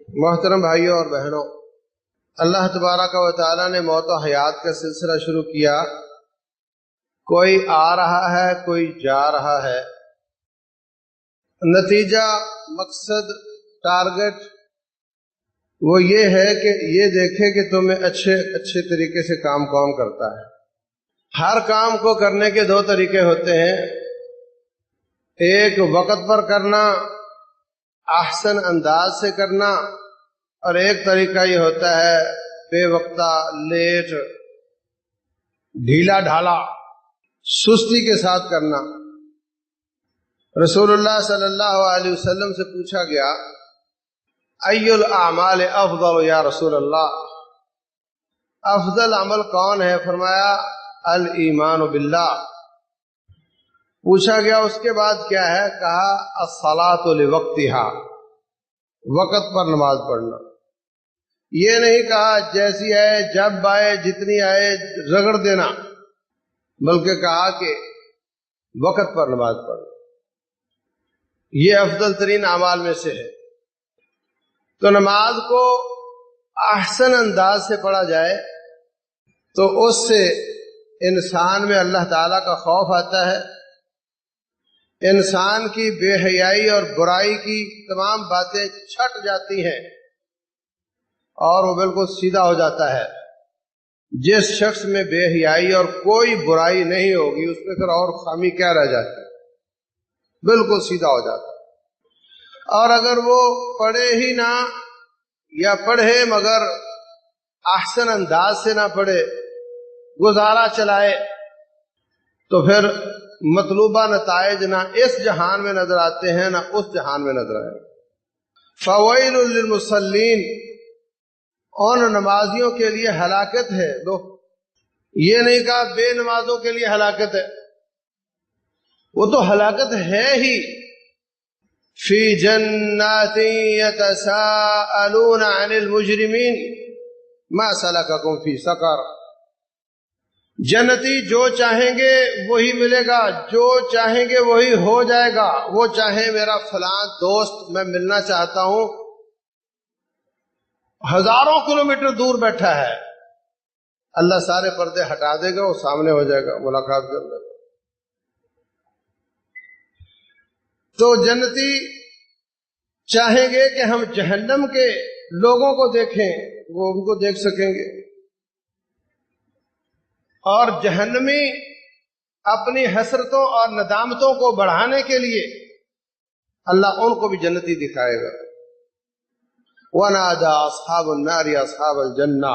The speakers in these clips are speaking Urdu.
محترم بھائیوں اور بہنوں، اللہ تبارک و تعالیٰ نے موت و حیات کا سلسلہ شروع کیا۔ کوئی آ رہا ہے، کوئی جا رہا ہے۔ نتیجہ، مقصد، ٹارگٹ وہ یہ ہے کہ یہ دیکھے کہ تمہیں اچھے طریقے سے کام کون کرتا ہے۔ ہر کام کو کرنے کے دو طریقے ہوتے ہیں، ایک وقت پر کرنا، احسن انداز سے کرنا، اور ایک طریقہ یہ ہوتا ہے بے وقتہ، لیٹ، ڈھیلا ڈھالا، سستی کے ساتھ کرنا۔ رسول اللہ صلی اللہ علیہ وسلم سے پوچھا گیا، ای الاعمال افضل یا رسول اللہ، افضل عمل کون ہے؟ فرمایا الایمان باللہ۔ پوچھا گیا اس کے بعد کیا ہے؟ کہا الصلاۃ لوقتہا، وقت پر نماز پڑھنا۔ یہ نہیں کہا جیسی آئے، جب آئے، جتنی آئے رگڑ دینا، بلکہ کہا کہ وقت پر نماز پڑھنا۔ یہ افضل ترین اعمال میں سے ہے۔ تو نماز کو احسن انداز سے پڑھا جائے تو اس سے انسان میں اللہ تعالیٰ کا خوف آتا ہے، انسان کی بے حیائی اور برائی کی تمام باتیں چھٹ جاتی ہیں اور وہ بالکل سیدھا ہو جاتا ہے۔ جس شخص میں بے حیائی اور کوئی برائی نہیں ہوگی اس میں پھر اور خامی کیا رہ جاتی ہے؟ بالکل سیدھا ہو جاتا ہے۔ اور اگر وہ پڑھے ہی نہ یا پڑھے مگر احسن انداز سے نہ پڑھے، گزارا چلائے، تو پھر مطلوبہ نتائج نہ اس جہان میں نظر آتے ہیں نہ اس جہان میں نظر آئے۔ فوائد للمصلین، ان نمازیوں کے لیے ہلاکت ہے۔ دو، یہ نہیں کہا بے نمازوں کے لیے ہلاکت ہے، وہ تو ہلاکت ہے ہی۔ فی جنات یتساءلون عن المجرمین ما سلککم فی سقر، جنتی جو چاہیں گے وہی ملے گا، جو چاہیں گے وہی ہو جائے گا۔ وہ چاہے میرا فلاں دوست میں ملنا چاہتا ہوں، ہزاروں کلومیٹر دور بیٹھا ہے، اللہ سارے پردے ہٹا دے گا، وہ سامنے ہو جائے گا، ملاقات کر لے گا۔ تو جنتی چاہیں گے کہ ہم جہنم کے لوگوں کو دیکھیں، وہ ان کو دیکھ سکیں گے، اور جہنمی اپنی حسرتوں اور ندامتوں کو بڑھانے کے لیے اللہ ان کو بھی جنتی دکھائے گا۔ وَنَادَى أَصْحَابُ النَّارِ أَصْحَابَ الْجَنَّةِ،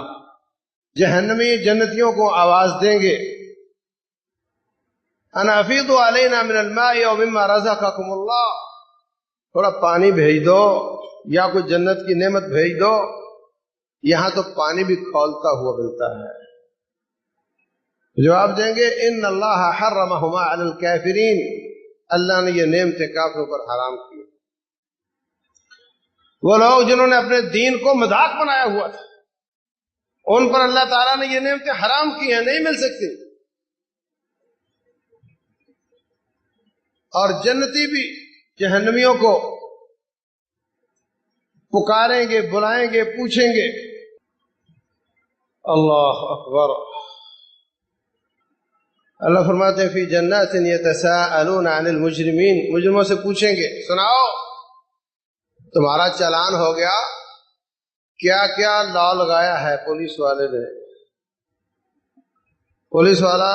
جہنمی جنتیوں کو آواز دیں گے، أَنْ أَفِيضُوا عَلَيْنَا مِنَ الْمَاءِ أَوْ مِمَّا رَزَقَكُمُ اللَّهُ، تھوڑا پانی بھیج دو یا کوئی جنت کی نعمت بھیج دو، یہاں تو پانی بھی کھولتا ہوا ملتا ہے۔ جواب دیں گے ان اللہ حرمہما علی الکافرین، اللہ نے یہ نعمتیں کافروں پر حرام کی۔ وہ لوگ جنہوں نے اپنے دین کو مذاق بنایا ہوا تھا، ان پر اللہ تعالیٰ نے یہ نعمتیں حرام کی ہیں، نہیں مل سکتی۔ اور جنتی بھی جہنمیوں کو پکاریں گے، بلائیں گے، پوچھیں گے۔ اللہ اکبر۔ اللہ فرماتے ہیں فی جنات یتساءلون عن المجرمین، مجرموں سے پوچھیں گے، سناؤ تمہارا چالان ہو گیا، کیا کیا لا لگایا ہے پولیس والے نے؟ پولیس والا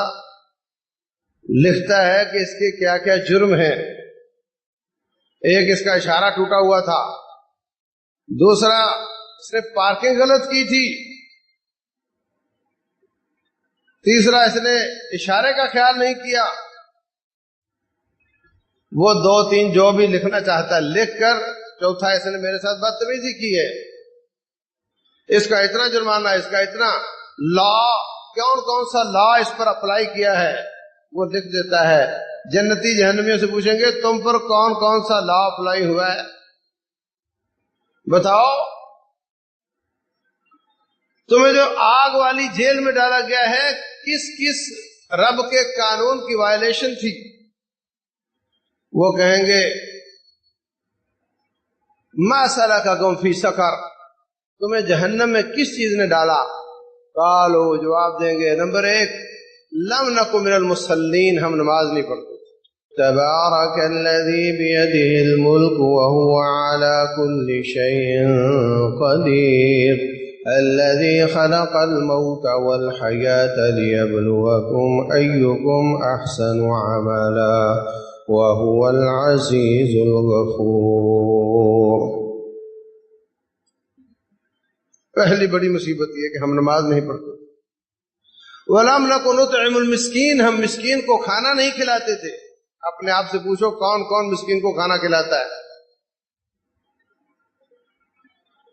لکھتا ہے کہ اس کے کیا کیا جرم ہیں۔ ایک، اس کا اشارہ ٹوٹا ہوا تھا، دوسرا اس نے پارکنگ غلط کی تھی، تیسرا اس نے اشارے کا خیال نہیں کیا۔ وہ دو تین جو بھی لکھنا چاہتا ہے لکھ کر، چوتھا اس نے میرے ساتھ بدتمیزی کی ہے، اس کا اتنا جرمانہ، اس کا اتنا، لا کون سا لا اس پر اپلائی کیا ہے وہ لکھ دیتا ہے۔ جنتی جہنمیوں سے پوچھیں گے تم پر کون سا لا اپلائی ہوا ہے، بتاؤ تمہیں جو آگ والی جیل میں ڈالا گیا ہے کس رب کے قانون کی وائلیشن تھی؟ وہ کہیں گے ما سلککم فی سقر، تمہیں جہنم میں کس چیز نے ڈالا؟ قالوا، جواب دیں گے نمبر 1 لم نکن من المصلین، ہم نماز نہیں پڑھتے۔ تبارک الذی بیدہ الملک وہو علی کل شیء قدیر الذی خلق الموت والحیاة لیبلوکم ایکم احسن عملا وہو العزیز الغفور۔ پہلی بڑی مصیبت یہ کہ ہم نماز نہیں پڑھتے۔ وَلَمْ نَكُنْ نُطْعِمُ الْمِسْكِينَ، ہم مسکین کو کھانا نہیں کھلاتے تھے۔ اپنے آپ سے پوچھو کون کون مسکین کو کھانا کھلاتا ہے؟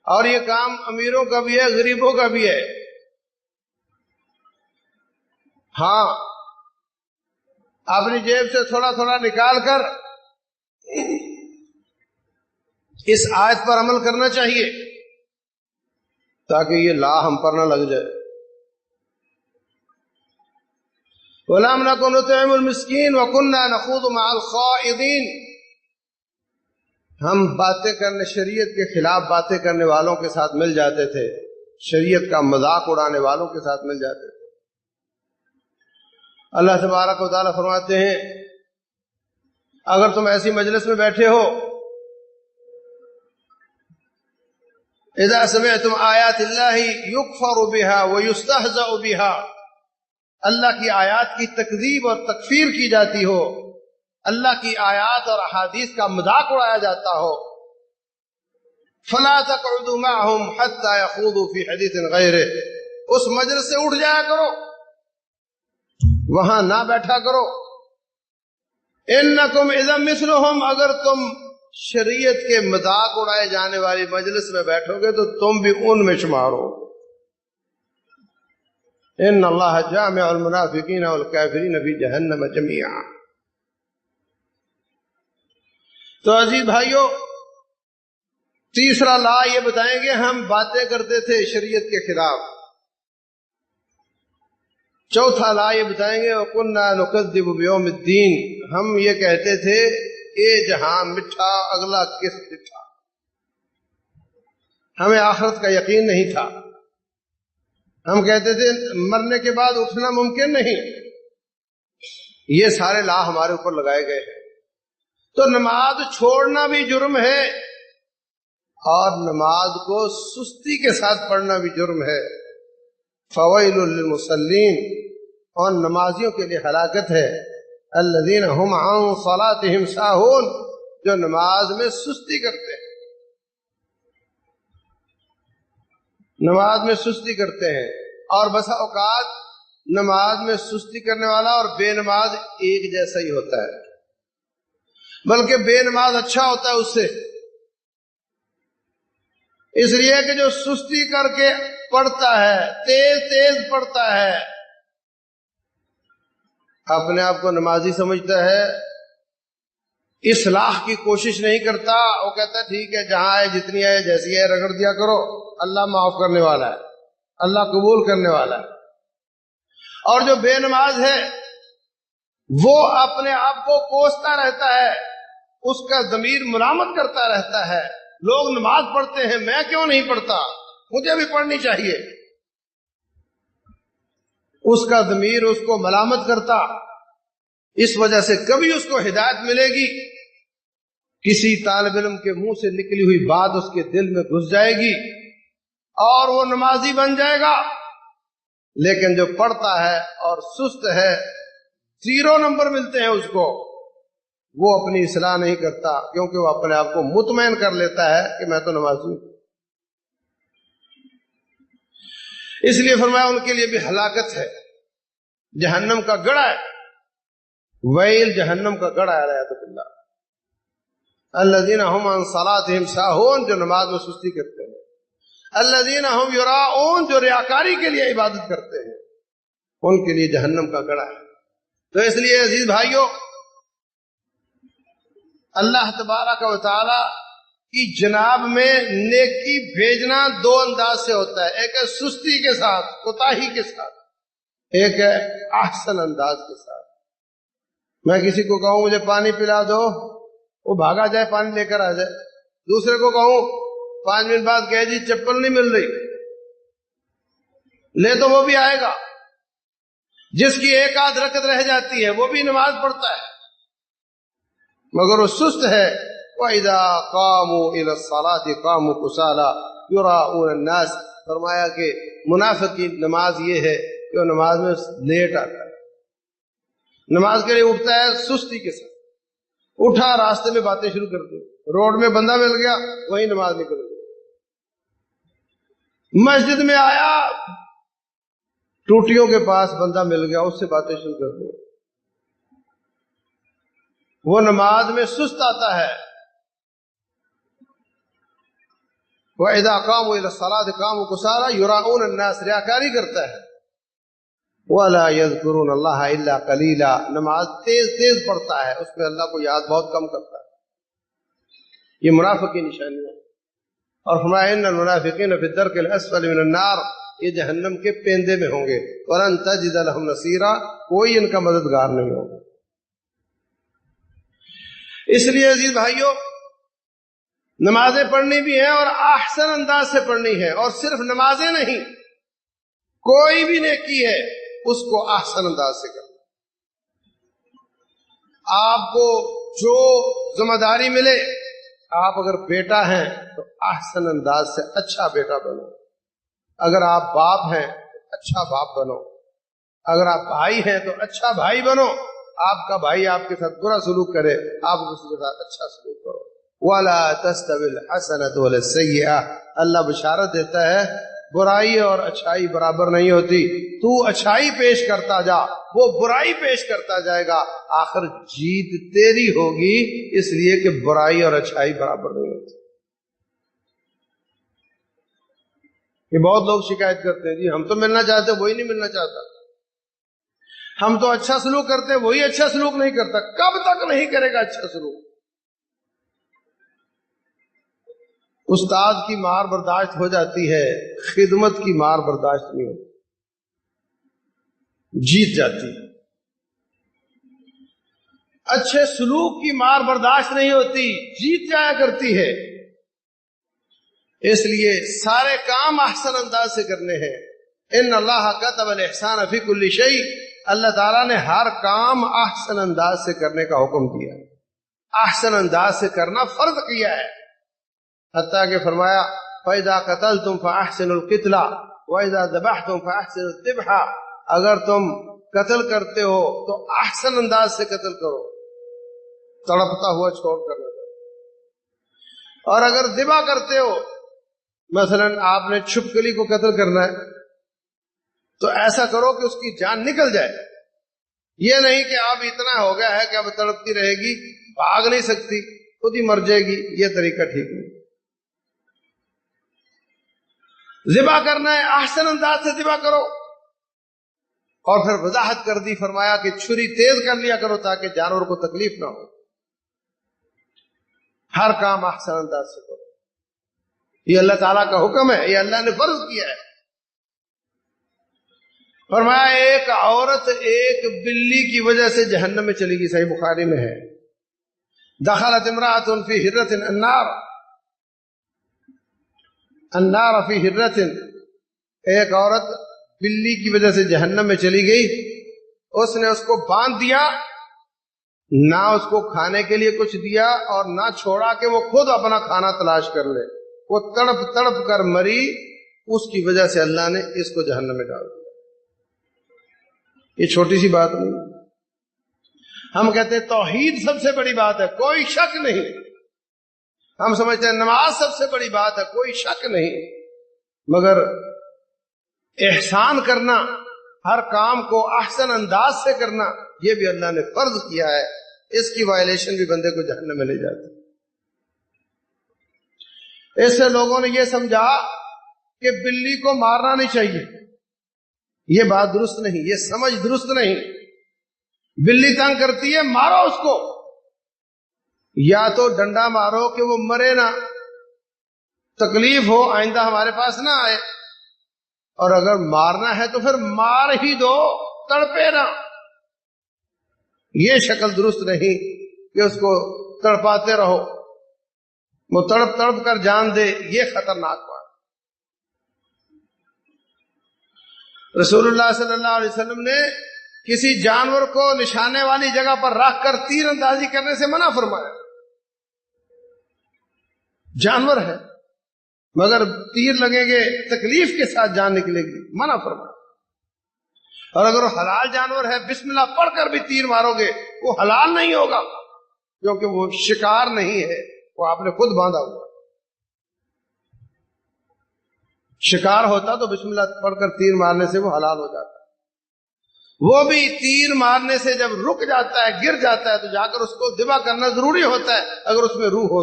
اور یہ کام امیروں کا بھی ہے، غریبوں کا بھی ہے۔ ہاں، اپنی جیب سے تھوڑا تھوڑا نکال کر اس آیت پر عمل کرنا چاہیے تاکہ یہ لا ہم پر نہ لگ جائے۔ وَلَمْ نَكُنْ نُطْعِمُ الْمِسْكِينَ وَكُنَّا نَخُوضُ مَعَ الْخَائِضِينَ، ہم باتیں کرنے، شریعت کے خلاف باتیں کرنے والوں کے ساتھ مل جاتے تھے، شریعت کا مذاق اڑانے والوں کے ساتھ مل جاتے تھے۔ اللہ تبارک و تعالیٰ فرماتے ہیں اگر تم ایسی مجلس میں بیٹھے ہو، اذا سمعتم آیات اللہ یکفر بها ویستہزأ بها، اللہ کی آیات کی تکذیب اور تکفیر کی جاتی ہو، اللہ کی آیات اور احادیث کا مذاق اڑایا جاتا ہو، فلا تقعدوا معهم حتى يخوضوا في حديث غيره، اس مجلس سے اٹھ جایا کرو، وہاں نہ بیٹھا کرو۔ انکم اذا مثلهم، اگر تم شریعت کے مذاق اڑائے جانے والی مجلس میں بیٹھو گے تو تم بھی ان میں شمار ہو۔ ان اللہ جامع المنافقین والکافرین فی جہنم جميعا۔ تو عزیز بھائیو، تیسرا لا یہ بتائیں گے ہم باتیں کرتے تھے شریعت کے خلاف۔ چوتھا لا یہ بتائیں گے وَكُنَّا نُكَذِّبُ بِيَوْمِ الدِّينِ، ہم یہ کہتے تھے اے جہاں مٹھا اگلا کس مٹھا، ہمیں آخرت کا یقین نہیں تھا، ہم کہتے تھے مرنے کے بعد اٹھنا ممکن نہیں۔ یہ سارے لا ہمارے اوپر لگائے گئے ہیں۔ تو نماز چھوڑنا بھی جرم ہے اور نماز کو سستی کے ساتھ پڑھنا بھی جرم ہے۔ فویل للمصلین، اور نمازیوں کے لیے ہلاکت ہے، الذین هم عن صلاتهم ساہون، جو نماز میں سستی کرتے ہیں، نماز میں سستی کرتے ہیں۔ اور بسا اوقات نماز میں سستی کرنے والا اور بے نماز ایک جیسا ہی ہوتا ہے، بلکہ بے نماز اچھا ہوتا ہے اس سے، اس لیے کہ جو سستی کر کے پڑھتا ہے، تیز تیز پڑھتا ہے، اپنے آپ کو نمازی سمجھتا ہے، اصلاح کی کوشش نہیں کرتا، وہ کہتا ہے ٹھیک ہے جہاں ہے جتنی ہے جیسی ہے رگڑ دیا کرو، اللہ معاف کرنے والا ہے، اللہ قبول کرنے والا ہے۔ اور جو بے نماز ہے وہ اپنے آپ کو کوستا رہتا ہے، اس کا ضمیر ملامت کرتا رہتا ہے، لوگ نماز پڑھتے ہیں میں کیوں نہیں پڑھتا، مجھے بھی پڑھنی چاہیے۔ اس کا ضمیر اس کو ملامت کرتا، اس وجہ سے کبھی اس کو ہدایت ملے گی، کسی طالب علم کے منہ سے نکلی ہوئی بات اس کے دل میں گھس جائے گی اور وہ نمازی بن جائے گا۔ لیکن جو پڑھتا ہے اور سست ہے، 0 نمبر ملتے ہیں اس کو، وہ اپنی اصلاح نہیں کرتا، کیونکہ وہ اپنے آپ کو مطمئن کر لیتا ہے کہ میں تو نمازی ہوں۔ اس لیے فرمایا ان کے لیے بھی ہلاکت ہے، جہنم کا گڑھا ہے، ویل جہنم کا گڑھا ہے، رحمۃ اللہ۔ الذین هم عن صلاتهم ساہون، جو نماز میں سستی کرتے ہیں، الذین هم یراؤون، جو ریاکاری کے لیے عبادت کرتے ہیں، ان کے لیے جہنم کا گڑھا ہے۔ تو اس لیے عزیز بھائیوں، اللہ تبارک و تعالی کی جناب میں نیکی بھیجنا 2 انداز سے ہوتا ہے، ایک ہے سستی کے ساتھ، کوتاہی کے ساتھ، ایک ہے احسن انداز کے ساتھ۔ میں کسی کو کہوں مجھے پانی پلا دو، وہ بھاگا جائے پانی لے کر آ جائے، دوسرے کو کہوں 5 منٹ بعد کہے جی چپل نہیں مل رہی، لے تو وہ بھی آئے گا. جس کی ایک آدھ رکعت رہ جاتی ہے وہ بھی نماز پڑھتا ہے، مگر وہ سست ہے. وَإِذَا قَامُوا إِلَى الصَّلَاةِ قَامُوا كُسَالَىٰ يُرَاءُونَ النَّاسَ. فرمایا کہ منافق کی نماز یہ ہے کہ وہ نماز میں لیٹ آتا ہے، نماز کے لیے اٹھتا ہے سستی کے ساتھ، اٹھا راستے میں باتیں شروع کر دی، روڈ میں بندہ مل گیا وہی نماز نکل گئی، مسجد میں آیا ٹوٹیوں کے پاس بندہ مل گیا اس سے باتیں شروع کر دی، وہ نماز میں سست آتا ہے. وَإِذَا قَامُوا إِلَى الصَّلَاةِ قَامُوا كُسَالَىٰ يُرَاءُونَ النَّاسَ. ریاکاری کرتا ہے. وَلَا يَذْكُرُونَ اللَّهَ إِلَّا قَلِيلًا. نماز تیز تیز پڑھتا ہے، اس میں اللہ کو یاد بہت کم کرتا ہے. یہ منافق کی نشانی ہے. اور فرمایا إِنَّ الْمُنَافِقِينَ فِي الدَّرْكِ الْأَسْفَلِ مِنَ النَّارِ. یہ جہنم کے پیندے میں ہوں گے. وَلَن تَجِدَ لَهُمْ نَصِيرًا. کوئی ان کا مددگار نہیں ہوگا. اس لیے عزیز بھائیوں، نمازیں پڑھنی بھی ہیں اور احسن انداز سے پڑھنی ہے. اور صرف نمازیں نہیں، کوئی بھی نیکی ہے اس کو احسن انداز سے کرنا. آپ کو جو ذمہ داری ملے، آپ اگر بیٹا ہیں تو احسن انداز سے اچھا بیٹا بنو. اگر آپ باپ ہیں تو اچھا باپ بنو. اگر آپ بھائی ہیں تو اچھا بھائی بنو. آپ کا بھائی آپ کے ساتھ برا سلوک کرے، آپ اس کے ساتھ اچھا سلوک کرو. وَلَا تَسْتَوِي الْحَسَنَةُ وَلَا السَّيِّئَةُ. اللہ بشارت دیتا ہے برائی اور اچھائی برابر نہیں ہوتی. تو اچھائی پیش کرتا جا، وہ برائی پیش کرتا جائے گا، آخر جیت تیری ہوگی، اس لیے کہ برائی اور اچھائی برابر نہیں ہوتی. یہ بہت لوگ شکایت کرتے ہیں جی ہم تو ملنا چاہتے وہی نہیں ملنا چاہتا، ہم تو اچھا سلوک کرتے وہی اچھا سلوک نہیں کرتا. کب تک نہیں کرے گا اچھا سلوک؟ استاد کی مار برداشت ہو جاتی ہے، خدمت کی مار برداشت نہیں ہوتی، جیت جاتی ہے. اچھے سلوک کی مار برداشت نہیں ہوتی، جیت جایا کرتی ہے. اس لیے سارے کام احسن انداز سے کرنے ہیں. ان اللہ کتب الاحسان فی کل شیء. اللہ تعالیٰ نے ہر کام احسن انداز سے کرنے کا حکم دیا، احسن انداز سے کرنا فرض کیا ہے. حتیٰ کہ فرمایا فَإِذَا قَتَلْتُمْ فَأَحْسِنُوا الْقِتْلَ وَإِذَا ذَبَحْتُمْ فَأَحْسِنُوا الذِّبْحَ. اگر تم قتل کرتے ہو تو احسن انداز سے قتل کرو، تڑپتا ہوا چھوڑ کر نہ. اور اگر ذبح کرتے ہو، مثلا آپ نے چھپکلی کو قتل کرنا ہے تو ایسا کرو کہ اس کی جان نکل جائے. یہ نہیں کہ آپ اتنا ہو گیا ہے کہ اب تڑپتی رہے گی، بھاگ نہیں سکتی، خود ہی مر جائے گی. یہ طریقہ ٹھیک نہیں. ذبح کرنا ہے احسن انداز سے ذبح کرو. اور پھر وضاحت کر دی، فرمایا کہ چھری تیز کر لیا کرو تاکہ جانور کو تکلیف نہ ہو. ہر کام احسن انداز سے کرو. یہ اللہ تعالیٰ کا حکم ہے، یہ اللہ نے فرض کیا ہے. فرمایا ایک عورت ایک بلی کی وجہ سے جہنم میں چلی گئی، صحیح بخاری میں ہے. دخلت امرأة فی حرۃ النار فی حرۃ. ایک عورت بلی کی وجہ سے جہنم میں چلی گئی. اس نے اس کو باندھ دیا، نہ اس کو کھانے کے لیے کچھ دیا اور نہ چھوڑا کہ وہ خود اپنا کھانا تلاش کر لے. وہ تڑپ تڑپ کر مری، اس کی وجہ سے اللہ نے اس کو جہنم میں ڈال دیا. یہ چھوٹی سی بات نہیں. ہم کہتے ہیں توحید سب سے بڑی بات ہے، کوئی شک نہیں. ہم سمجھتے ہیں نماز سب سے بڑی بات ہے، کوئی شک نہیں. مگر احسان کرنا، ہر کام کو احسن انداز سے کرنا، یہ بھی اللہ نے فرض کیا ہے. اس کی وائلیشن بھی بندے کو جہنم میں لے جاتی ہے. اس سے لوگوں نے یہ سمجھا کہ بلی کو مارنا نہیں چاہیے. یہ بات درست نہیں، یہ سمجھ درست نہیں. بلی تنگ کرتی ہے، مارو اس کو، یا تو ڈنڈا مارو کہ وہ مرے نہ، تکلیف ہو، آئندہ ہمارے پاس نہ آئے. اور اگر مارنا ہے تو پھر مار ہی دو، تڑپے نہ. یہ شکل درست نہیں کہ اس کو تڑپاتے رہو. وہ تڑپ تڑپ کر جان دے، یہ خطرناک بات۔ رسول اللہ صلی اللہ علیہ وسلم نے کسی جانور کو نشانے والی جگہ پر رکھ کر تیر اندازی کرنے سے منع فرمایا۔ جانور ہے مگر تیر لگیں گے، تکلیف کے ساتھ جان نکلے گی، منع فرمایا۔ اور اگر وہ حلال جانور ہے، بسم اللہ پڑھ کر بھی تیر مارو گے وہ حلال نہیں ہوگا، کیونکہ وہ شکار نہیں ہے، وہ آپ نے خود باندھا ہوا۔ شکار ہوتا تو بسم اللہ پڑھ کر تیر مارنے سے وہ حلال ہو جاتا، وہ بھی تیر مارنے سے جب رک جاتا ہے، گر جاتا ہے، تو جا کر اس کو ذبح کرنا ضروری ہوتا ہے اگر اس میں روح ہو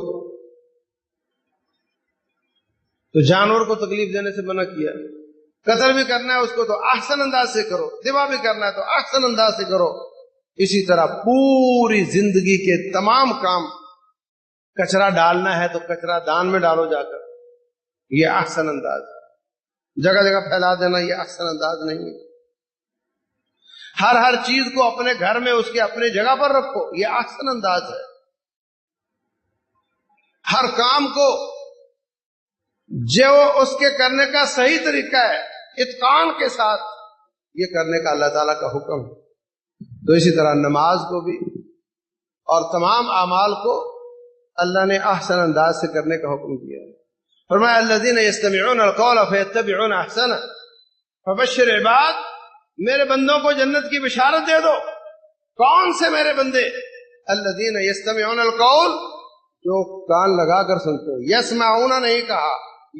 تو جانور کو تکلیف دینے سے منع کیا۔ قتل بھی کرنا ہے اس کو تو احسن انداز سے کرو، ذبح بھی کرنا ہے تو احسن انداز سے کرو۔ اسی طرح پوری زندگی کے تمام کام، کچرا ڈالنا ہے تو کچرا دان میں ڈالو جا کر، یہ احسن انداز ہے۔ جگہ جگہ پھیلا دینا یہ احسن انداز نہیں ہے۔ ہر چیز کو اپنے گھر میں اس کے اپنی جگہ پر رکھو، یہ احسن انداز ہے۔ ہر کام کو جو اس کے کرنے کا صحیح طریقہ ہے، اتقان کے ساتھ یہ کرنے کا اللہ تعالیٰ کا حکم ہے۔ تو اسی طرح نماز کو بھی اور تمام اعمال کو اللہ نے احسن انداز سے کرنے کا حکم دیا ہے۔ فرمایا الذین یستمعون القول فیتبعون احسنہ، فبشر عباد، میرے بندوں کو جنت کی بشارت دے دو۔ کون سے میرے بندے؟ الذین یستمعون القول، جو کان لگا کر سنتے ہیں۔ یسمعون نہیں کہا،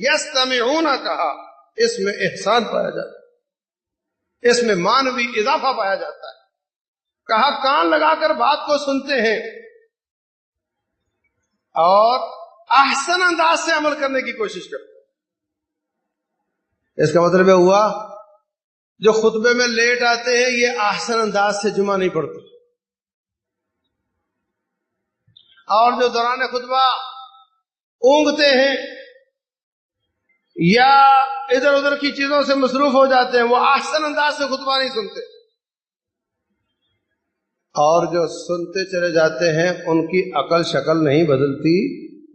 یستمعون کہا، اس میں احسان پایا جاتا ہے، اس میں معنوی اضافہ پایا جاتا ہے۔ کہا کان لگا کر بات کو سنتے ہیں اور احسن انداز سے عمل کرنے کی کوشش کرتے ہیں۔ اس کا مطلب ہوا جو خطبے میں لیٹ آتے ہیں یہ احسن انداز سے جمعہ نہیں پڑھتے، اور جو دوران خطبہ اونگتے ہیں یا ادھر ادھر کی چیزوں سے مصروف ہو جاتے ہیں، وہ احسن انداز سے خطبہ نہیں سنتے۔ اور جو سنتے چلے جاتے ہیں ان کی عقل شکل نہیں بدلتی،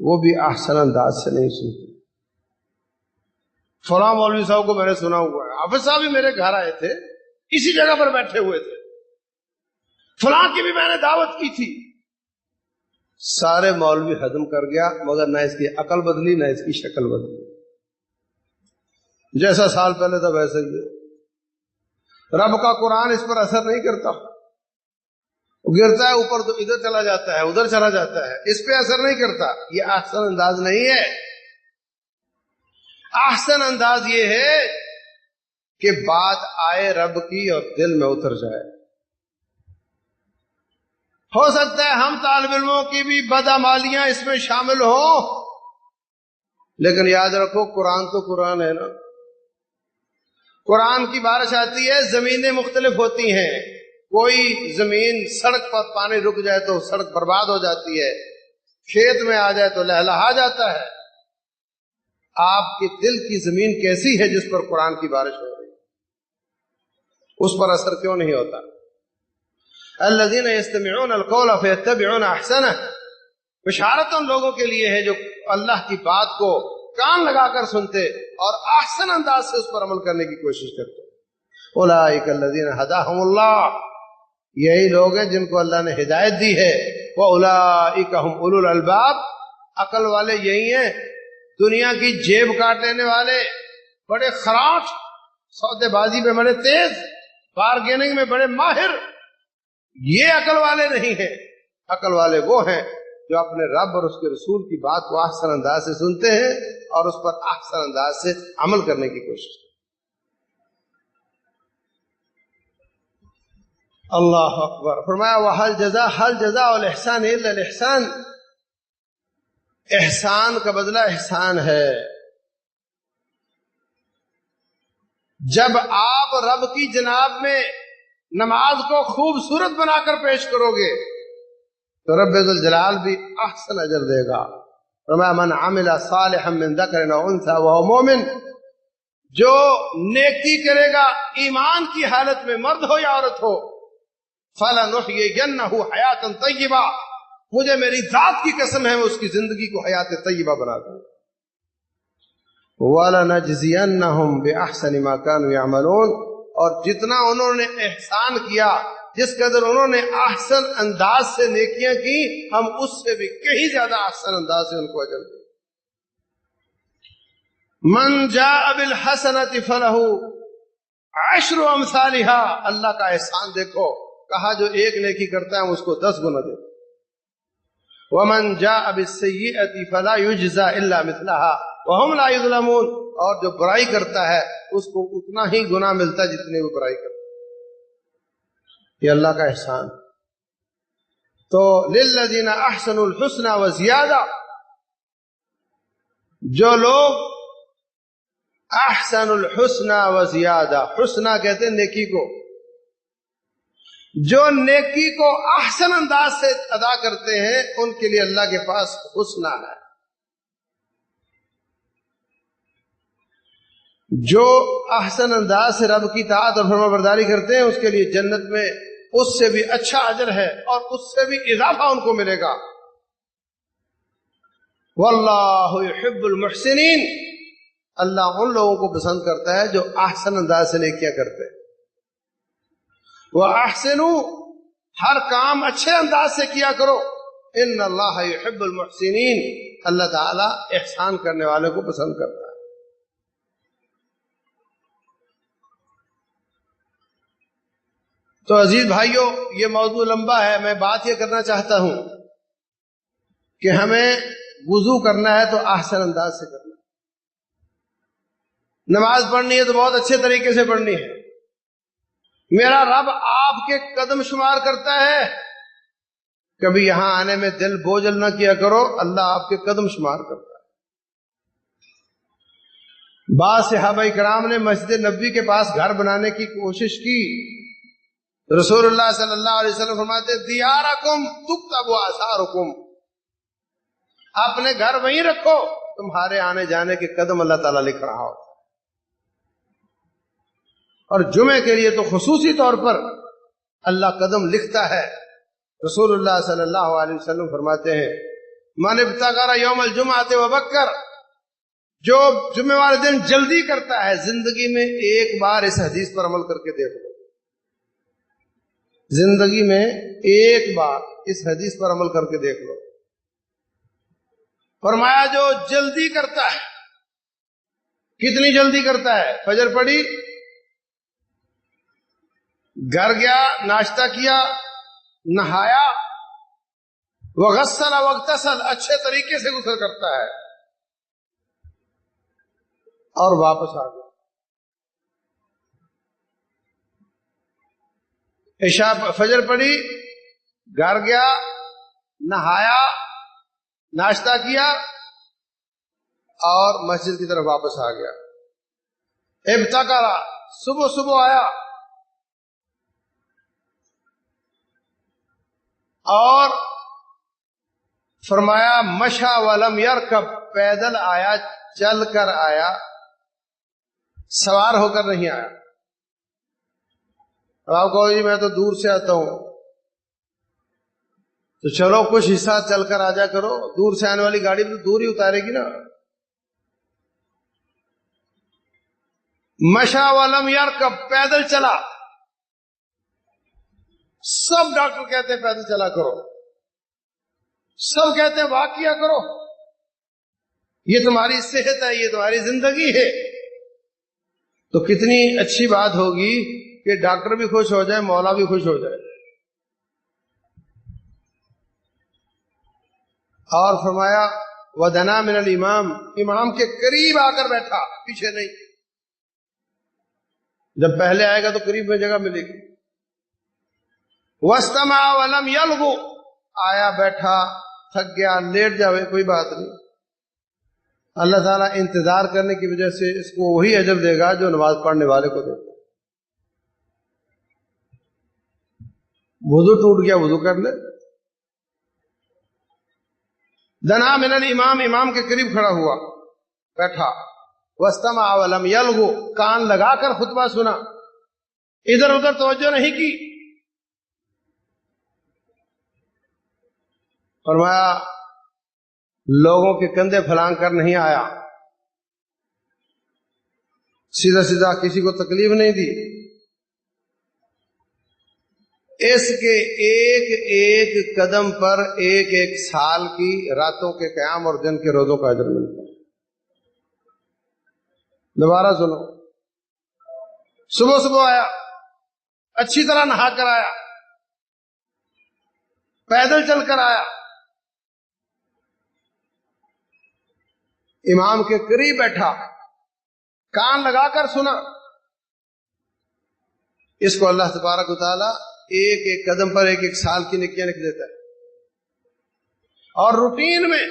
وہ بھی احسن انداز سے نہیں سنتے۔ فلاں مولوی صاحب کو میں نے سنا ہوا ہے، حافظ صاحب بھی میرے گھر آئے تھے، اسی جگہ پر بیٹھے ہوئے تھے، فلاں کی بھی میں نے دعوت کی تھی۔ سارے مولوی ہضم کر گیا مگر نہ اس کی عقل بدلی نہ اس کی شکل بدلی، جیسا سال پہلے تھا ویسے ہی ہے۔ رب کا قرآن اس پر اثر نہیں کرتا، وہ گرتا ہے اوپر تو ادھر چلا جاتا ہے ادھر چلا جاتا ہے، اس پہ اثر نہیں کرتا۔ یہ احسن انداز نہیں ہے۔ احسن انداز یہ ہے کہ بات آئے رب کی اور دل میں اتر جائے۔ ہو سکتا ہے ہم طالب علموں کی بھی بدعمالیاں اس میں شامل ہوں، لیکن یاد رکھو قرآن تو قرآن ہے نا۔ قرآن کی بارش آتی ہے، زمینیں مختلف ہوتی ہیں، کوئی زمین سڑک پر پانی رک جائے تو سڑک برباد ہو جاتی ہے، کھیت میں آ جائے تو لہلہا جاتا ہے۔ آپ کے دل کی زمین کیسی ہے جس پر قرآن کی بارش ہو رہی ہے؟ اس پر اثر کیوں نہیں ہوتا؟ الذین یستمعون القول فیتبعون احسنہ، بشارت ان لوگوں کے لیے ہے جو اللہ کی بات کو کان لگا کر سنتے اور احسن انداز سے اس پر عمل کرنے کی کوشش کرتے۔ اولئک الذین ھداھم اللہ، یہی لوگ ہیں جن کو اللہ نے ہدایت دی ہے۔ واولئک ھم اولو الالباب، عقل والے یہی ہیں، دنیا کی جیب کاٹ لینے والے، بڑے خراٹ، سودے بازی میں بڑے تیز، بارگیننگ میں بڑے ماہر، یہ عقل والے نہیں ہیں۔ عقل والے وہ ہیں جو اپنے رب اور اس کے رسول کی بات کو احسن انداز سے سنتے ہیں اور اس پر احسن انداز سے عمل کرنے کی کوشش کرتے ہیں۔ اللہ اکبر۔ فرمایا وَهَلْ جَزَاءُ الْإِحْسَانِ إِلَّا الْإِحْسَانُ، احسان کا بدلہ احسان ہے۔ جب آپ رب کی جناب میں نماز کو خوبصورت بنا کر پیش کرو گے تو رب ذوالجلال بھی احسن اجر دے گا۔ فرمایا من عمل صالحا من ذکر او انثى وهو مؤمن، جو نیکی کرے گا ایمان کی حالت میں، مرد ہو یا عورت ہو، فلنحیینہ حیاتا طیبہ، مجھے میری ذات کی قسم ہے، میں اس کی زندگی کو حیات طیبہ بنا دوں گا۔ وَلَنَجْزِيَنَّهُمْ بِأَحْسَنِ مَا كَانُوا يَعْمَلُونَ، اور جتنا انہوں نے احسان کیا، جس قدر انہوں نے احسن انداز سے نیکیاں کی، ہم اس سے بھی کہیں زیادہ احسن انداز سے ان کو اجر دیں۔ مَنْ جَاءَ بِالْحَسَنَةِ فَلَهُ عَشْرُ أَمْثَالِهَا، اللہ کا احسان دیکھو، کہا جو ایک نیکی کرتا ہے ہم اس کو 10 گنا دیں۔ وَمَنْ جَاءَ بِالسَّيِّئَةِ فَلَا يُجْزَى إِلَّا مِثْلَهَا وَهُمْ لَا يُظْلَمُونَ، اور جو برائی کرتا ہے اس کو اتنا ہی گناہ ملتا ہے جتنے وہ برائی کرتا ہے۔ یہ اللہ کا احسان۔ تو لِلَّذِينَ أَحْسَنُوا الْحُسْنَى وَزِيَادَةٌ، جو لوگ احسن الحسنى وزیادہ، حسنہ کہتے ہیں نیکی کو، جو نیکی کو احسن انداز سے ادا کرتے ہیں ان کے لیے اللہ کے پاس حسنہ ہے۔ جو احسن انداز سے رب کی اطاعت اور فرمانبرداری کرتے ہیں اس کے لیے جنت میں اس سے بھی اچھا اجر ہے اور اس سے بھی اضافہ ان کو ملے گا۔ واللہ یحب المحسنین، اللہ ان لوگوں کو پسند کرتا ہے جو احسن انداز سے نیکیاں کرتے ہیں۔ وَأَحْسِنُوا، ہر کام اچھے انداز سے کیا کرو، ان اللہ یحب المحسنین، اللہ تعالی احسان کرنے والوں کو پسند کرتا ہے۔ تو عزیز بھائیوں، یہ موضوع لمبا ہے، میں بات یہ کرنا چاہتا ہوں کہ ہمیں وضو کرنا ہے تو احسن انداز سے کرنا ہے، نماز پڑھنی ہے تو بہت اچھے طریقے سے پڑھنی ہے۔ میرا رب آپ کے قدم شمار کرتا ہے، کبھی یہاں آنے میں دل بوجھل نہ کیا کرو، اللہ آپ کے قدم شمار کرتا ہے۔ بعض صحابہ کرام نے مسجد نبوی کے پاس گھر بنانے کی کوشش کی، رسول اللہ صلی اللہ علیہ وسلم فرماتے دیارکم تکتب آثارکم، اپنے گھر وہیں رکھو، تمہارے آنے جانے کے قدم اللہ تعالیٰ لکھ رہا ہو۔ اور جمعے کے لیے تو خصوصی طور پر اللہ قدم لکھتا ہے۔ رسول اللہ صلی اللہ علیہ وسلم فرماتے ہیں من ابتکر یوم الجمعۃ وبکر، جو جمعے والے دن جلدی کرتا ہے، زندگی میں ایک بار اس حدیث پر عمل کر کے دیکھ لو، زندگی میں ایک بار اس حدیث پر عمل کر کے دیکھ لو۔ فرمایا جو جلدی کرتا ہے، کتنی جلدی کرتا ہے؟ فجر پڑھی، گھر گیا، ناشتہ کیا، نہایا، وغسل واغتسل، اچھے طریقے سے غسل کرتا ہے اور واپس آ گیا۔ عشاء فجر پڑھی، گھر گیا، نہایا، ناشتہ کیا اور مسجد کی طرف واپس آ گیا۔ ابتکر، صبح صبح آیا اور فرمایا مشا ولم یرکب، پیدل آیا، چل کر آیا، سوار ہو کر نہیں آیا۔ اب آپ کہو جی میں تو دور سے آتا ہوں، تو چلو کچھ حصہ چل کر آ جا کرو، دور سے آنے والی گاڑی تو دور ہی اتارے گی نا۔ مشا ولم یرکب، پیدل چلا۔ سب ڈاکٹر کہتے ہیں پیدل چلا کرو، سب کہتے ہیں واک کیا کرو، یہ تمہاری صحت ہے، یہ تمہاری زندگی ہے۔ تو کتنی اچھی بات ہوگی کہ ڈاکٹر بھی خوش ہو جائے، مولا بھی خوش ہو جائے۔ اور فرمایا ودنا من الامام، امام کے قریب آ کر بیٹھا، پیچھے نہیں۔ جب پہلے آئے گا تو قریب میں جگہ ملے گی۔ واستمع ولم یلغو، آیا بیٹھا، تھک گیا، لیٹ جاوے، کوئی بات نہیں، اللہ تعالیٰ انتظار کرنے کی وجہ سے اس کو وہی اجر دے گا جو نماز پڑھنے والے کو دے گا۔ وضو ٹوٹ گیا، وضو کر لے۔ دنا من الامام، امام کے قریب کھڑا ہوا، بیٹھا۔ واستمع ولم یلغو، کان لگا کر خطبہ سنا، ادھر ادھر توجہ نہیں کی۔ فرمایا لوگوں کے کندھے پھلانگ کر نہیں آیا، سیدھا سیدھا کسی کو تکلیف نہیں دی، اس کے ایک ایک قدم پر ایک ایک سال کی راتوں کے قیام اور دن کے روزوں کا اجر ملتا ہے۔ دوبارہ سنو، صبح صبح آیا، اچھی طرح نہا کر آیا، پیدل چل کر آیا، امام کے قریب بیٹھا، کان لگا کر سنا، اس کو اللہ تبارک و تعالی ایک ایک قدم پر ایک ایک سال کی نیکیاں لکھ دیتا ہے۔ اور روٹین میں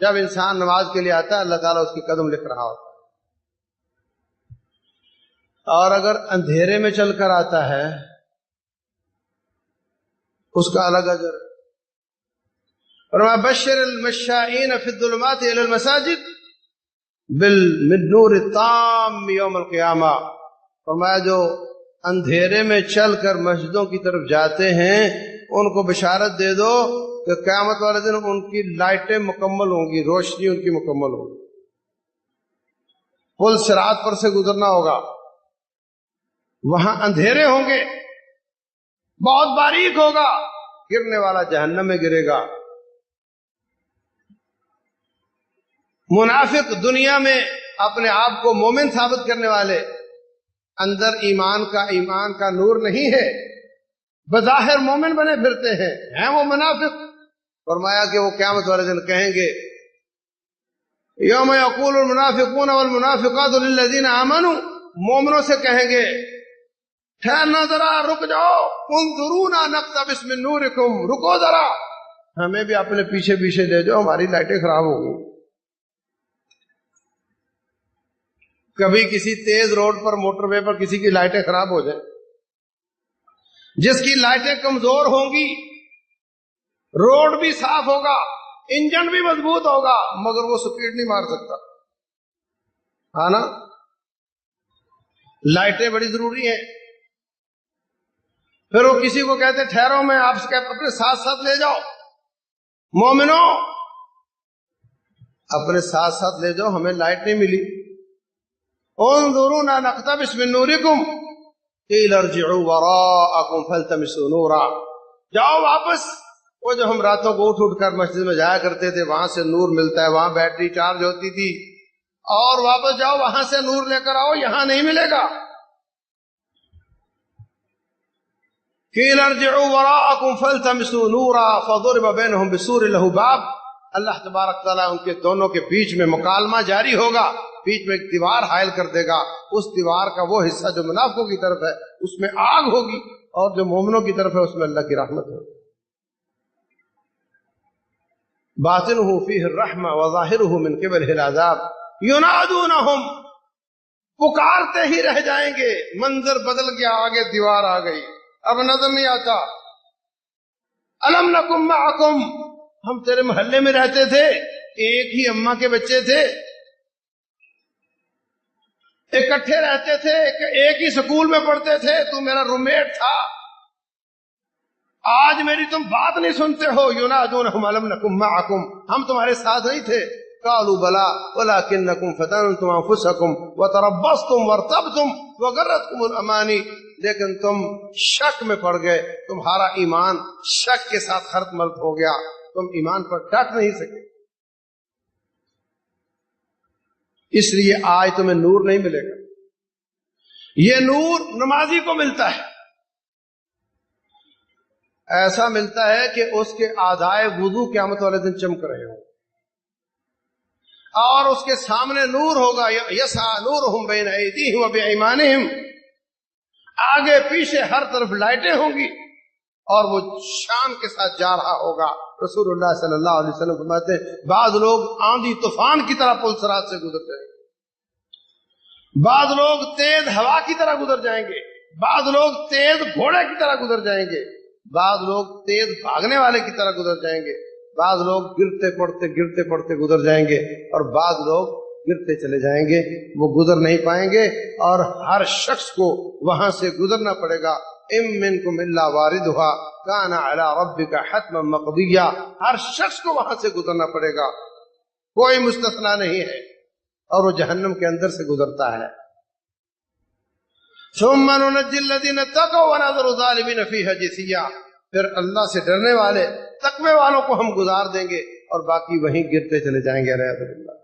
جب انسان نماز کے لیے آتا ہے اللہ تعالیٰ اس کے قدم لکھ رہا ہوتا ہے۔ اور اگر اندھیرے میں چل کر آتا ہے اس کا الگ اجر ہے۔ فرمایا بشر المشائین فی الظلمات الی المساجد بالنور التام یوم القیامہ، فرمایا جو اندھیرے میں چل کر مسجدوں کی طرف جاتے ہیں ان کو بشارت دے دو کہ قیامت والے دن ان کی لائٹیں مکمل ہوں گی، روشنی ان کی مکمل ہوگی، پل صراط پر سے گزرنا ہوگا، وہاں اندھیرے ہوں گے، بہت باریک ہوگا، گرنے والا جہنم میں گرے گا۔ منافق دنیا میں اپنے آپ کو مومن ثابت کرنے والے اندر ایمان کا نور نہیں ہے، بظاہر مومن بنے پھرتے ہیں وہ منافق۔ فرمایا کہ وہ قیامت والے دن کہیں گے یوم یقول المنافقون والمنافقات للذین آمنوا، مومنوں سے کہیں گے ٹھہرنا ذرا، رک جاؤ، انظرونا نقتبس من نورکم، رکو ذرا، ہمیں بھی اپنے پیچھے پیچھے لے جاؤ، ہماری لائٹیں خراب ہو گئی۔ کبھی کسی تیز روڈ پر موٹر وے پر کسی کی لائٹیں خراب ہو جائیں، جس کی لائٹیں کمزور ہوں گی، روڈ بھی صاف ہوگا، انجن بھی مضبوط ہوگا، مگر وہ سپیڈ نہیں مار سکتا، ہاں نا؟ لائٹیں بڑی ضروری ہیں۔ پھر وہ کسی کو کہتے ٹھہرو، میں آپ سے اپنے ساتھ ساتھ لے جاؤ، مومنوں اپنے ساتھ ساتھ لے جاؤ، ہمیں لائٹ نہیں ملی۔ انظرونا نقتبس من نورکم قیل ارجعوا وراءکم فالتمسوا نورا، جاؤ واپس، وہ جو ہم راتوں کو اٹھ کر مسجد میں جایا کرتے تھے وہاں سے نور ملتا ہے، وہاں بیٹری چارج ہوتی تھی، اور واپس جاؤ وہاں سے نور لے کر آؤ، یہاں نہیں ملے گا۔ قیل ارجعوا وراءکم فالتمسوا نورا فضرب بینہم بسور لہ باب، اللہ تبارک تعالیٰ ان کے دونوں کے بیچ میں مکالمہ جاری ہوگا، بیچ میں ایک دیوار حائل کر دے گا، اس دیوار کا وہ حصہ جو منافقوں کی طرف ہے اس میں آگ ہوگی، اور جو مومنوں کی طرف ہے اس میں اللہ کی رحمت ہوگی۔ باطنہ فیہ الرحمہ وظاہرہ من قبلہ العذاب ینادونہم، پکارتے ہی رہ جائیں گے، منظر بدل گیا، آگے دیوار آ گئی، اب نظر نہیں آتا۔ الم نکم معکم، ہم تیرے محلے میں رہتے تھے، ایک ہی اماں کے بچے تھے، اکٹھے رہتے تھے، ایک ہی سکول میں پڑھتے تھے، تو میرا روم میٹ تھا، آج میری تم بات نہیں سنتے ہو۔ ینادونہم الم نکم معکم، ہم تمہارے ساتھ نہیں تھے؟ قالوا بلا ولکنکم فتنتم انفسکم وتربصتم وارتبتم وغرتکم الامانی، لیکن تم شک میں پڑ گئے، تمہارا ایمان شک کے ساتھ خرط مرد ہو گیا، تم ایمان پر ٹک نہیں سکے، اس لیے آج تمہیں نور نہیں ملے گا۔ یہ نور نمازی کو ملتا ہے، ایسا ملتا ہے کہ اس کے اعضائے وضو قیامت والے دن چمک رہے ہوں، اور اس کے سامنے نور ہوگا، یسعی نورہم بین ایدیہم وبایمانہم، آگے پیچھے ہر طرف لائٹیں ہوں گی، اور وہ شان کے ساتھ جا رہا ہوگا۔ رسول اللہ صلی اللہ علیہ وسلم فرماتے ہیں بعض لوگ آندھی طوفان کی طرح پل صراط سے گزر جائیں گے، بعض لوگ تیز ہوا کی طرح گزر جائیں گے، بعض لوگ تیز گھوڑے کی طرح گزر جائیں گے، بعض لوگ تیز بھاگنے والے کی طرح گزر جائیں گے، بعض لوگ گرتے پڑتے گزر جائیں گے، اور بعض لوگ گرتے چلے جائیں گے، وہ گزر نہیں پائیں گے، اور ہر شخص کو وہاں سے گزرنا پڑے گا۔ ام منکم الا واردھا کان علی ربک حتما مقضیا، ہر شخص کو وہاں سے گزرنا پڑے گا، کوئی مستثنا نہیں ہے، اور وہ جہنم کے اندر سے گزرتا ہے۔ ثم ننجی الذین اتقوا ونذر الظالمین فیہا جثیا، پھر اللہ سے ڈرنے والے تقوی والوں کو ہم گزار دیں گے اور باقی وہیں گرتے چلے جائیں گے رحمۃ اللہ۔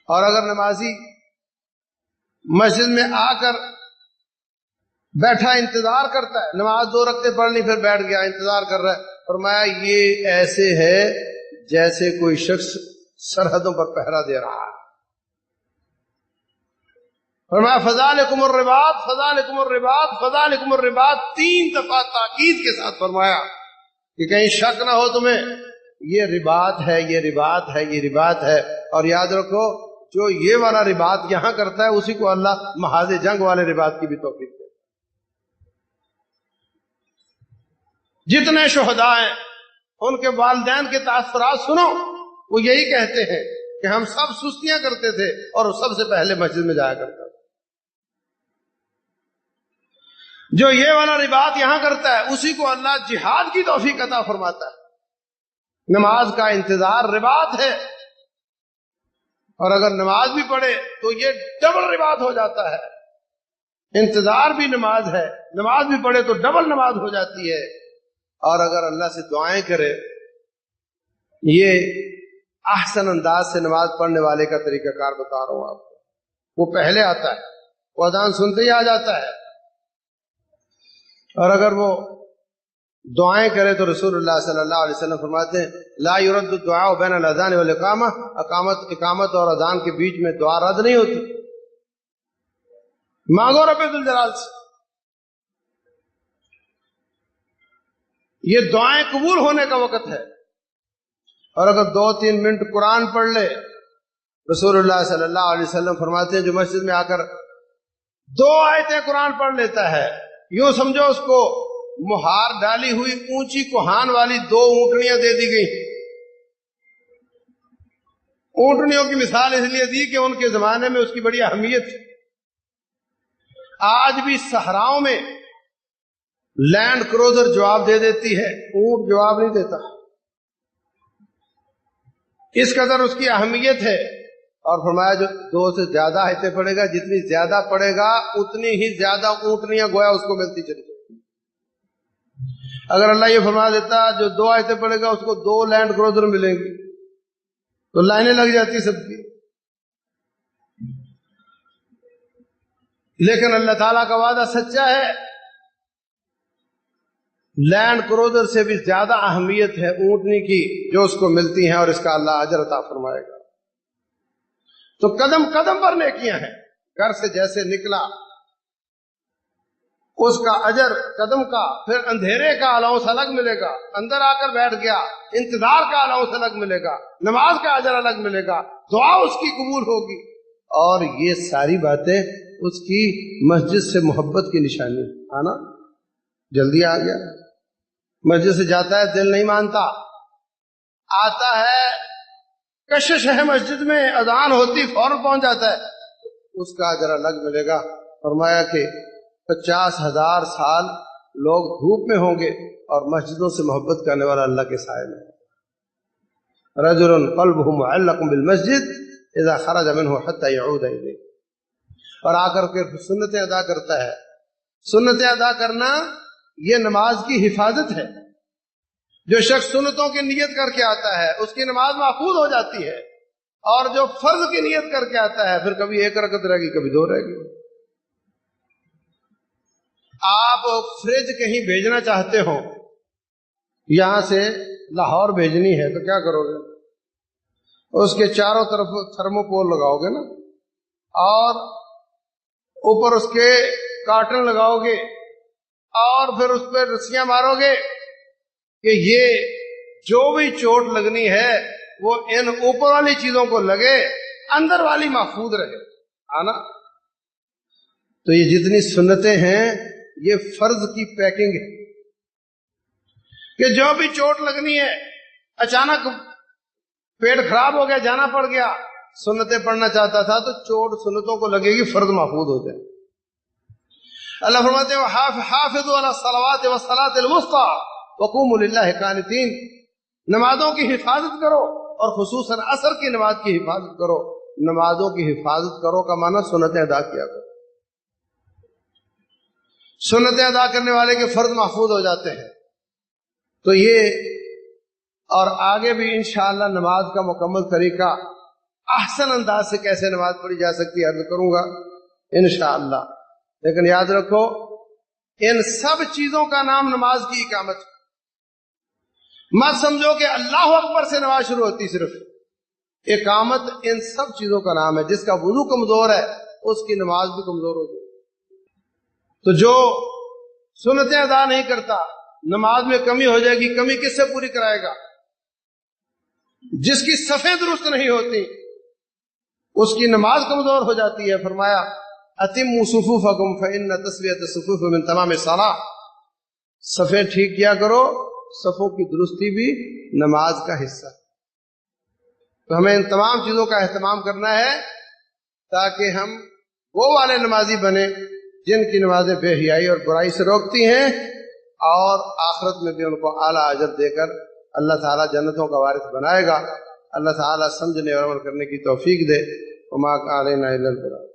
اور اگر نمازی مسجد میں آ کر بیٹھا انتظار کرتا ہے، نماز 2 رکعتیں پڑھ لی پھر بیٹھ گیا انتظار کر رہا ہے، فرمایا یہ ایسے ہے جیسے کوئی شخص سرحدوں پر پہرا دے رہا ہے۔ فرمایا فذالکم الرباط فذالکم الرباط فذالکم الرباط، 3 دفعہ تاکید کے ساتھ فرمایا کہ کہیں شک نہ ہو تمہیں، یہ رباط ہے، یہ رباط ہے، یہ رباط ہے۔ اور یاد رکھو جو یہ والا رباط یہاں کرتا ہے اسی کو اللہ محاذ جنگ والے رباط کی بھی توفیق دے۔ جتنے شہداء ہیں ان کے والدین کے تاثرات سنو، وہ یہی کہتے ہیں کہ ہم سب سستیاں کرتے تھے اور سب سے پہلے مسجد میں جایا کرتا تھا۔ جو یہ والا رباط یہاں کرتا ہے اسی کو اللہ جہاد کی توفیق عطا فرماتا ہے۔ نماز کا انتظار رباط ہے، اور اگر نماز بھی پڑھے تو یہ ڈبل رباط ہو جاتا ہے۔ انتظار بھی نماز ہے، نماز بھی پڑھے تو ڈبل نماز ہو جاتی ہے۔ اور اگر اللہ سے دعائیں کرے، یہ احسن انداز سے نماز پڑھنے والے کا طریقہ کار بتا رہا ہوں آپ کو۔ وہ پہلے آتا ہے، وہ اذان سنتے ہی آ جاتا ہے، اور اگر وہ دعائیں کرے تو رسول اللہ صلی اللہ علیہ وسلم فرماتے ہیں لا یرد الدعاء بین الاذان والاقامہ، اقامت اور اذان کے بیچ میں دعا رد نہیں ہوتی۔ مانگو رب ذوالجلال سے، یہ دعائیں قبول ہونے کا وقت ہے۔ اور اگر 2-3 منٹ قرآن پڑھ لے، رسول اللہ صلی اللہ علیہ وسلم فرماتے ہیں جو مسجد میں آ کر 2 آیتیں قرآن پڑھ لیتا ہے، یوں سمجھو اس کو مہار ڈالی ہوئی اونچی کوہان والی 2 اونٹنیاں دے دی گئی۔ اونٹنیوں کی مثال اس لیے دی کہ ان کے زمانے میں اس کی بڑی اہمیت تھی۔ آج بھی صحراؤں میں لینڈ کروزر جواب دے دیتی ہے، اونٹ جواب نہیں دیتا، اس قدر اس کی اہمیت ہے۔ اور فرمایا جو 2 سے زیادہ آیتیں پڑھے گا، جتنی زیادہ پڑھے گا اتنی ہی زیادہ اونٹنیاں گویا اس کو ملتی چلی جائیں۔ اگر اللہ یہ فرما دیتا جو 2 آیتیں پڑھے گا اس کو 2 لینڈ کروزر ملیں گی تو لائنیں لگ جاتی سب کی۔ لیکن اللہ تعالیٰ کا وعدہ سچا ہے، لینڈ کروزر سے بھی زیادہ اہمیت ہے اونٹنی کی جو اس کو ملتی ہیں، اور اس کا اللہ اجر عطا فرمائے گا۔ تو قدم قدم پر نیکیاں ہیں، گھر سے جیسے نکلا اس کا اجر قدم کا، پھر اندھیرے کا الاؤنس الگ ملے گا، اندر آ کر بیٹھ گیا انتظار کا الاؤنس الگ ملے گا، نماز کا اجر الگ ملے گا، دعا اس کی قبول ہوگی، اور یہ ساری باتیں اس کی مسجد سے محبت کی نشانی۔ آنا جلدی آ گیا، مسجد سے جاتا ہے دل نہیں مانتا، آتا ہے کشش ہے مسجد میں، اذان ہوتی فوراً پہنچ جاتا ہے، اس کا اجر الگ ملے گا۔ فرمایا کہ 50,000 سال لوگ دھوپ میں ہوں گے اور مسجدوں سے محبت کرنے والا اللہ کے سائے میں۔ رجل قلبه معلق بالمسجد اذا خرج منه حتى يعود اليه، اور آ کر کے سنتیں ادا کرتا ہے۔ سنتیں ادا کرنا یہ نماز کی حفاظت ہے۔ جو شخص سنتوں کی نیت کر کے آتا ہے اس کی نماز محفوظ ہو جاتی ہے، اور جو فرض کی نیت کر کے آتا ہے پھر کبھی 1 رکعت رہ گی کبھی 2 رہ گی۔ آپ فریج کہیں بھیجنا چاہتے ہو، یہاں سے لاہور بھیجنی ہے تو کیا کرو گے؟ اس کے چاروں طرف تھرموکول لگاؤ گے نا، اور اوپر اس کے کارٹن لگاؤ گے، اور پھر اس پہ رسیاں مارو گے کہ یہ جو بھی چوٹ لگنی ہے وہ ان اوپر والی چیزوں کو لگے، اندر والی محفوظ رہے۔ آنا تو یہ جتنی سنتیں ہیں یہ فرض کی پیکنگ ہے کہ جو بھی چوٹ لگنی ہے، اچانک پیٹ خراب ہو گیا جانا پڑ گیا، سنتیں پڑھنا چاہتا تھا تو چوٹ سنتوں کو لگے گی، فرض محفوظ ہو جائے۔ اللہ فرماتے ہیں حافظوا علی الصلوات والصلاۃ الوسطی وقوموا للہ قانتین، نمازوں کی حفاظت کرو اور خصوصاً عصر کی نماز کی حفاظت کرو۔ نمازوں کی حفاظت کرو کا معنی سنتیں ادا کیا کرو، سنتیں ادا کرنے والے کے فرض محفوظ ہو جاتے ہیں۔ تو یہ اور آگے بھی انشاءاللہ نماز کا مکمل طریقہ احسن انداز سے کیسے نماز پڑھی جا سکتی ہے عرض کروں گا انشاءاللہ، لیکن یاد رکھو ان سب چیزوں کا نام نماز کی اقامت۔ مت سمجھو کہ اللہ اکبر سے نماز شروع ہوتی، صرف اقامت ان سب چیزوں کا نام ہے۔ جس کا وضو کمزور ہے اس کی نماز بھی کمزور ہو جائے۔ تو جو سنتیں ادا نہیں کرتا نماز میں کمی ہو جائے گی، کمی کس سے پوری کرائے گا؟ جس کی صفیں درست نہیں ہوتی اس کی نماز کمزور ہو جاتی ہے۔ فرمایا اتموا صفوفکم فإن تسویۃ الصفوف من تمام الصلاۃ، صفیں ٹھیک کیا کرو، صفوں کی درستی بھی نماز کا حصہ۔ تو ہمیں ان تمام چیزوں کا اہتمام کرنا ہے تاکہ ہم وہ والے نمازی بنیں جن کی نمازیں بے حیائی اور برائی سے روکتی ہیں، اور آخرت میں بھی ان کو اعلیٰ اجر دے کر اللہ تعالیٰ جنتوں کا وارث بنائے گا۔ اللہ تعالیٰ سمجھنے اور عمل کرنے کی توفیق دے۔ وما علینا الا البلاغ۔